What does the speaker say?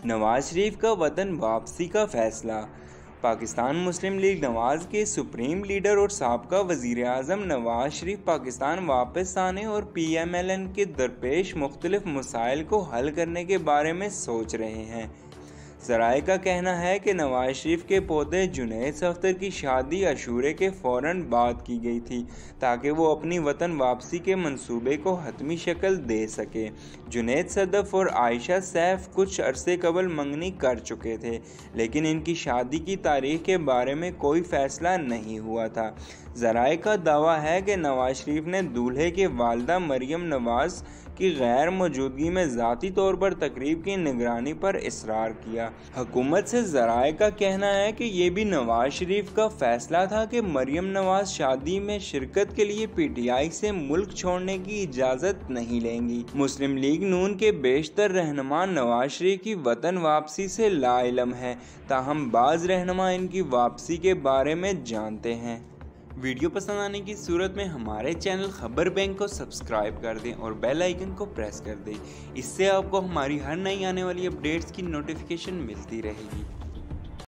नवाज शरीफ का वतन वापसी का फैसला। पाकिस्तान मुस्लिम लीग नवाज के सुप्रीम लीडर और साबका वज़ीर आज़म नवाज शरीफ पाकिस्तान वापस आने और PMLN के दरपेश मुख्तलिफ मसाइल को हल करने के बारे में सोच रहे हैं। ज़राए का कहना है कि नवाज शरीफ के पोते जुनैद सफ्दर की शादी अशूरे के फ़ौरन बाद की गई थी ताकि वो अपनी वतन वापसी के मंसूबे को हतमी शक्ल दे सके। जुनैद सदफ़ और आयशा सैफ कुछ अरसे कबल मंगनी कर चुके थे, लेकिन इनकी शादी की तारीख के बारे में कोई फ़ैसला नहीं हुआ था। ज़राए का दावा है कि नवाज शरीफ ने दूल्हे के वालिदा मरियम नवाज की गैर मौजूदगी में ज़ाती तौर पर तकरीब की निगरानी पर इसरार किया। हुकूमत से ज़राए का कहना है कि ये भी नवाज शरीफ का फैसला था कि मरियम नवाज शादी में शिरकत के लिए PTI से मुल्क छोड़ने की इजाज़त नहीं लेंगी। मुस्लिम लीग नून के बेशतर रहनुमा नवाज शरीफ की वतन वापसी से लाइलम है, ताहम बाज़ रहनुमा इनकी वापसी के बारे में जानते हैं। वीडियो पसंद आने की सूरत में हमारे चैनल खबर बैंक को सब्सक्राइब कर दें और बेल आइकन को प्रेस कर दें। इससे आपको हमारी हर नई आने वाली अपडेट्स की नोटिफिकेशन मिलती रहेगी।